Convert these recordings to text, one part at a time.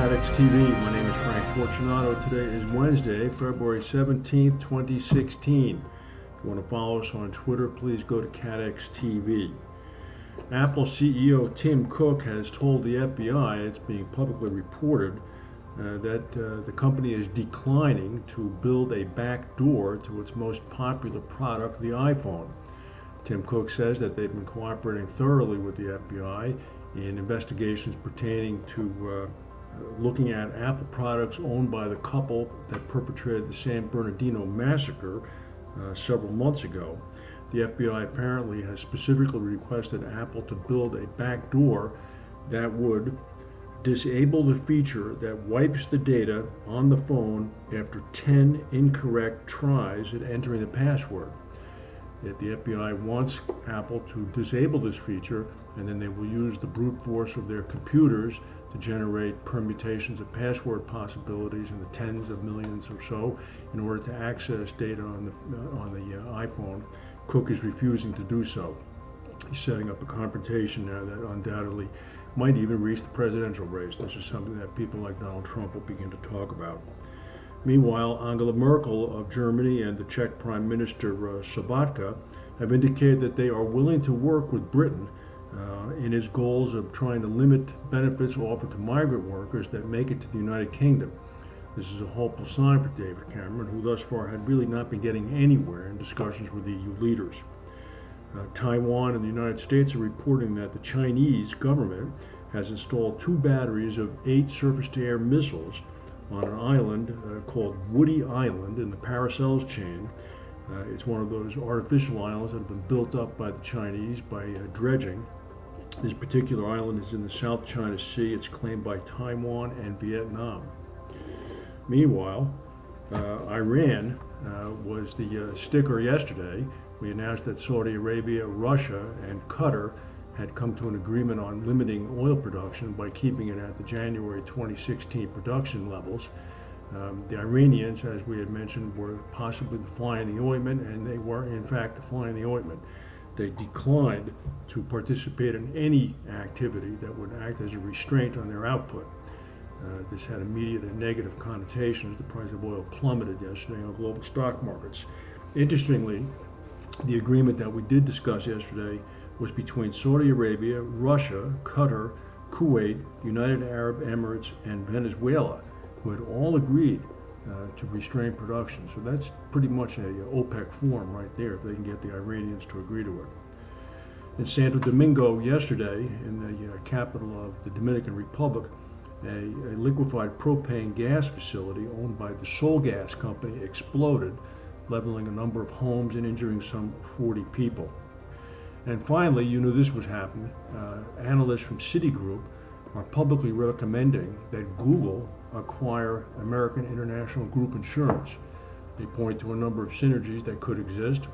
CATEX TV. My name is Frank Fortunato. Today is Wednesday, February 17th, 2016. If you want to follow us on Twitter, please go to CATEX TV. Apple CEO Tim Cook has told the FBI, it's being publicly reported, that the company is declining to build a back door to its most popular product, the iPhone. Tim Cook says that they've been cooperating thoroughly with the FBI in investigations pertaining to looking at Apple products owned by the couple that perpetrated the San Bernardino massacre several months ago. The FBI apparently has specifically requested Apple to build a back door that would disable the feature that wipes the data on the phone after 10 incorrect tries at entering the password. The FBI wants Apple to disable this feature, and then they will use the brute force of their computers to generate permutations of password possibilities in the tens of millions or so in order to access data on the iPhone. Cook is refusing to do so. He's setting up a confrontation now that undoubtedly might even reach the presidential race. This is something that people like Donald Trump will begin to talk about. Meanwhile, Angela Merkel of Germany and the Czech Prime Minister Sobotka have indicated that they are willing to work with Britain in its goals of trying to limit benefits offered to migrant workers that make it to the United Kingdom. This is a hopeful sign for David Cameron, who thus far had really not been getting anywhere in discussions with EU leaders. Taiwan and the United States are reporting that the Chinese government has installed 2 batteries of 8 surface-to-air missiles on an island called Woody Island in the Paracels chain. It's one of those artificial islands that have been built up by the Chinese by dredging. This particular island is in the South China Sea. It's claimed by Taiwan and Vietnam. Meanwhile, Iran was the sticker yesterday. We announced that Saudi Arabia, Russia, and Qatar had come to an agreement on limiting oil production by keeping it at the January 2016 production levels. The Iranians, as we had mentioned, were possibly the fly in the ointment, and they were in fact the fly in the ointment. They declined to participate in any activity that would act as a restraint on their output. This had immediate and negative connotations. The price of oil plummeted yesterday on global stock markets. Interestingly, the agreement that we did discuss yesterday was between Saudi Arabia, Russia, Qatar, Kuwait, United Arab Emirates, and Venezuela, who had all agreed to restrain production. So that's pretty much a OPEC form right there, if they can get the Iranians to agree to it. In Santo Domingo yesterday, in the capital of the Dominican Republic, a liquefied propane gas facility owned by the Sol Gas company exploded, leveling a number of homes and injuring some 40 people. And finally, you knew this was happening. Analysts from Citigroup are publicly recommending that Google acquire American International Group Insurance. They point to a number of synergies that could exist,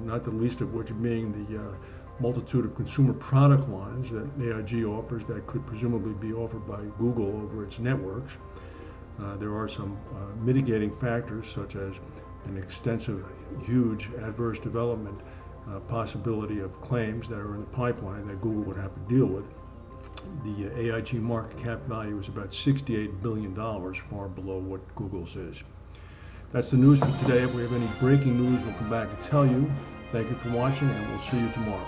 not the least of which being the multitude of consumer product lines that AIG offers that could presumably be offered by Google over its networks. There are some mitigating factors, such as an extensive, huge adverse development possibility of claims that are in the pipeline that Google would have to deal with. The AIG market cap value is about $68 billion, far below what Google's is. That's the news for today. If we have any breaking news, we'll come back and tell you. Thank you for watching, and we'll see you tomorrow.